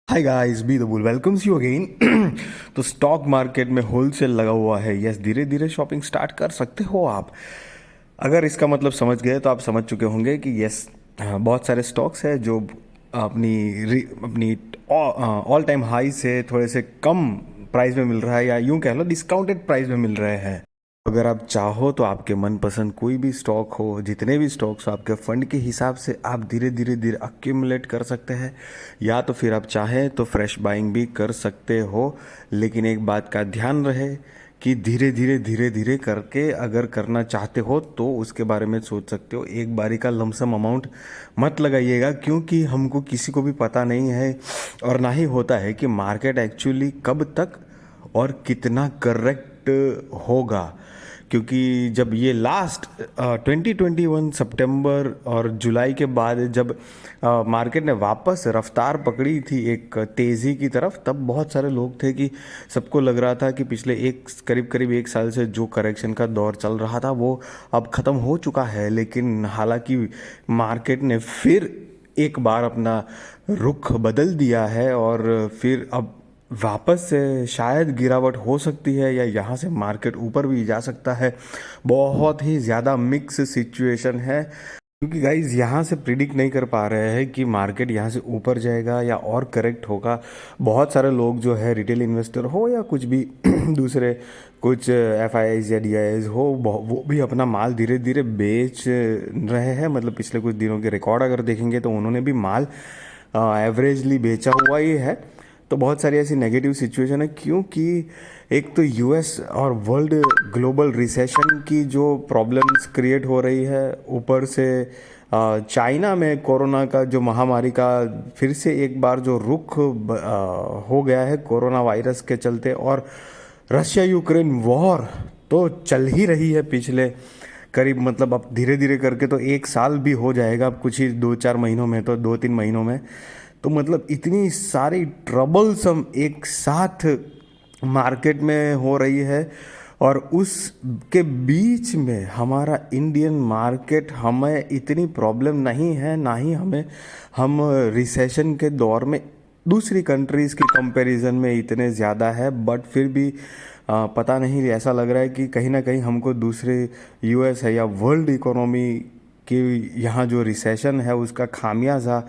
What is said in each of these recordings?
Hi guys, be the bull welcomes you again. तो stock market में wholesale लगा हुआ है। यस, धीरे धीरे शॉपिंग स्टार्ट कर सकते हो आप। अगर इसका मतलब समझ गए तो आप समझ चुके होंगे कि यस, बहुत सारे स्टॉक्स हैं जो अपनी ऑल टाइम हाई से थोड़े से कम प्राइस में मिल रहा है, या यूं कह लो डिस्काउंटेड प्राइस में मिल रहे हैं। अगर आप चाहो तो आपके मनपसंद कोई भी स्टॉक हो, जितने भी स्टॉक्स हो, आपके फंड के हिसाब से आप धीरे धीरे धीरे अक्यूमुलेट कर सकते हैं, या तो फिर आप चाहें तो फ्रेश बाइंग भी कर सकते हो। लेकिन एक बात का ध्यान रहे कि धीरे धीरे करके अगर करना चाहते हो तो उसके बारे में सोच सकते हो। एक बारी का लमसम अमाउंट मत लगाइएगा, क्योंकि हमको किसी को भी पता नहीं है और ना ही होता है कि मार्केट एक्चुअली कब तक और कितना करेक्ट होगा। क्योंकि जब ये लास्ट 2021 सितंबर और जुलाई के बाद जब मार्केट ने वापस रफ्तार पकड़ी थी एक तेज़ी की तरफ, तब बहुत सारे लोग थे कि सबको लग रहा था कि पिछले करीब करीब एक साल से जो करेक्शन का दौर चल रहा था वो अब ख़त्म हो चुका है। लेकिन हालांकि मार्केट ने फिर एक बार अपना रुख बदल दिया है और फिर अब वापस से शायद गिरावट हो सकती है, या यहाँ से मार्केट ऊपर भी जा सकता है। बहुत ही ज़्यादा मिक्स सिचुएशन है, क्योंकि गाइज यहाँ से प्रिडिक्ट नहीं कर पा रहे हैं कि मार्केट यहाँ से ऊपर जाएगा या और करेक्ट होगा। बहुत सारे लोग जो है, रिटेल इन्वेस्टर हो या कुछ भी दूसरे कुछ एफ आई आईज या डी आई आईज हो, वो भी अपना माल धीरे धीरे बेच रहे हैं। मतलब पिछले कुछ दिनों के रिकॉर्ड अगर देखेंगे तो उन्होंने भी माल एवरेजली बेचा हुआ ही है। तो बहुत सारी ऐसी नेगेटिव सिचुएशन है, क्योंकि एक तो यूएस और वर्ल्ड ग्लोबल रिसेशन की जो प्रॉब्लम्स क्रिएट हो रही है, ऊपर से चाइना में कोरोना का जो महामारी का फिर से एक बार जो रुख हो गया है कोरोना वायरस के चलते, और रशिया यूक्रेन वॉर तो चल ही रही है पिछले करीब, मतलब अब धीरे धीरे करके तो एक साल भी हो जाएगा अब कुछ ही 2-4 महीनों में, तो 2-3 महीनों में। तो मतलब इतनी सारी ट्रबल्सम एक साथ मार्केट में हो रही है, और उसके बीच में हमारा इंडियन मार्केट, हमें इतनी प्रॉब्लम नहीं है, ना ही हम रिसेशन के दौर में दूसरी कंट्रीज़ की कंपैरिजन में इतने ज़्यादा है। बट फिर भी पता नहीं, ऐसा लग रहा है कि कहीं ना कहीं हमको दूसरे यूएस है या वर्ल्ड इकोनॉमी कि यहाँ जो रिसेशन है उसका खामियाजा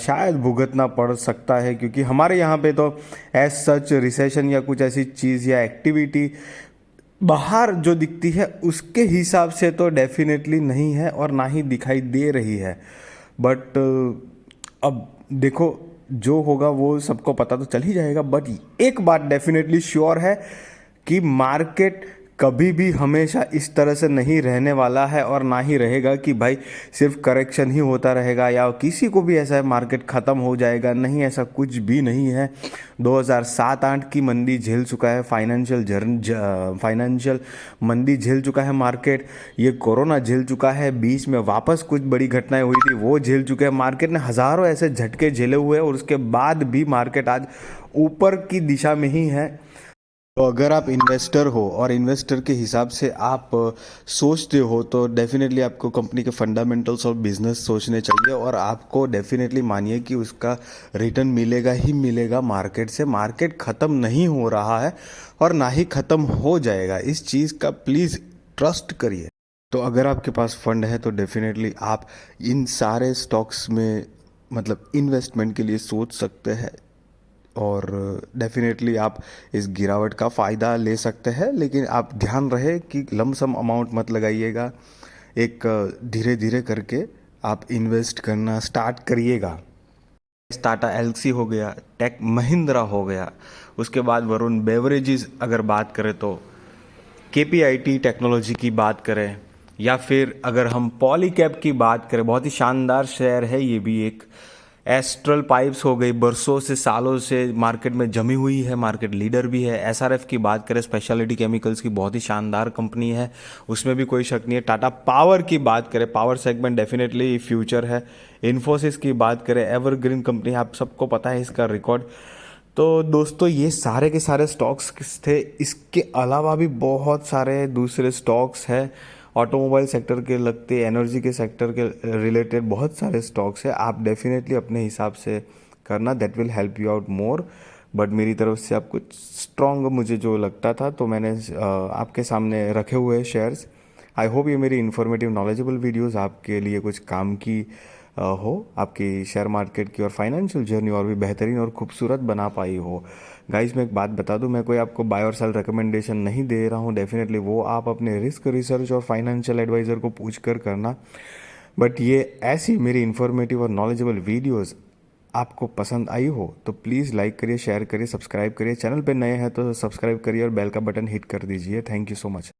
शायद भुगतना पड़ सकता है। क्योंकि हमारे यहाँ पे तो एज सच रिसेशन या कुछ ऐसी चीज़ या एक्टिविटी बाहर जो दिखती है उसके हिसाब से तो डेफिनेटली नहीं है, और ना ही दिखाई दे रही है। बट अब देखो, जो होगा वो सबको पता तो चल ही जाएगा। बट एक बात डेफिनेटली श्योर है कि मार्केट कभी भी हमेशा इस तरह से नहीं रहने वाला है, और ना ही रहेगा कि भाई सिर्फ करेक्शन ही होता रहेगा या किसी को भी ऐसा है मार्केट ख़त्म हो जाएगा। नहीं, ऐसा कुछ भी नहीं है। 2007-8 की मंदी झेल चुका है, फाइनेंशियल मंदी झेल चुका है मार्केट। ये कोरोना झेल चुका है, बीच में वापस कुछ बड़ी घटनाएं हुई थी वो झेल चुके हैं। मार्केट ने हज़ारों ऐसे झटके झेले हुए हैं, और उसके बाद भी मार्केट आज ऊपर की दिशा में ही है। तो अगर आप इन्वेस्टर हो और इन्वेस्टर के हिसाब से आप सोचते हो, तो डेफिनेटली आपको कंपनी के फंडामेंटल्स और बिजनेस सोचने चाहिए, और आपको डेफिनेटली मानिए कि उसका रिटर्न मिलेगा ही मिलेगा मार्केट से। मार्केट ख़त्म नहीं हो रहा है और ना ही ख़त्म हो जाएगा, इस चीज़ का प्लीज़ ट्रस्ट करिए। तो अगर आपके पास फंड है तो डेफिनेटली आप इन सारे स्टॉक्स में मतलब इन्वेस्टमेंट के लिए सोच सकते हैं, और डेफिनेटली आप इस गिरावट का फ़ायदा ले सकते हैं। लेकिन आप ध्यान रहे कि लमसम अमाउंट मत लगाइएगा, एक धीरे धीरे करके आप इन्वेस्ट करना स्टार्ट करिएगा। टाटा एल्सी हो गया, टेक महिंद्रा हो गया, उसके बाद वरुण बेवरेजेस अगर बात करें तो केपीआईटी टेक्नोलॉजी की बात करें, या फिर अगर हम पॉलीकैब की बात करें, बहुत ही शानदार शेयर है ये भी एक। एस्ट्रल पाइप्स हो गई, बरसों से सालों से मार्केट में जमी हुई है, मार्केट लीडर भी है। एसआरएफ की बात करें, स्पेशलिटी केमिकल्स की, बहुत ही शानदार कंपनी है, उसमें भी कोई शक नहीं है। टाटा पावर की बात करें, पावर सेगमेंट डेफिनेटली फ्यूचर है। इन्फोसिस की बात करें, एवरग्रीन कंपनी, आप सबको पता है इसका रिकॉर्ड। तो दोस्तों, ये सारे के सारे स्टॉक्स थे। इसके अलावा भी बहुत सारे दूसरे स्टॉक्स हैं, ऑटोमोबाइल सेक्टर के लगते, एनर्जी के सेक्टर के रिलेटेड बहुत सारे स्टॉक्स हैं। आप डेफिनेटली अपने हिसाब से करना, that will help you out more. But मेरी तरफ से आप कुछ स्ट्रॉन्ग मुझे जो लगता था तो मैंने आपके सामने रखे हुए शेयर्स। आई होप ये मेरी इन्फॉर्मेटिव नॉलेजेबल वीडियोस आपके लिए कुछ काम की हो, आपकी शेयर मार्केट की और फाइनेंशियल जर्नी और भी बेहतरीन और खूबसूरत बना पाई हो। गाइस मैं एक बात बता दूं, मैं कोई आपको बाय और सेल रिकमेंडेशन नहीं दे रहा हूं, डेफिनेटली वो आप अपने रिस्क रिसर्च और फाइनेंशियल एडवाइज़र को पूछ कर करना। बट ये ऐसी मेरी इन्फॉर्मेटिव और नॉलेजेबल वीडियोस आपको पसंद आई हो तो प्लीज़ लाइक करिए, शेयर करिए, सब्सक्राइब करिए। चैनल पे नए हैं तो सब्सक्राइब करिए और बेल का बटन हिट कर दीजिए। Thank you so much.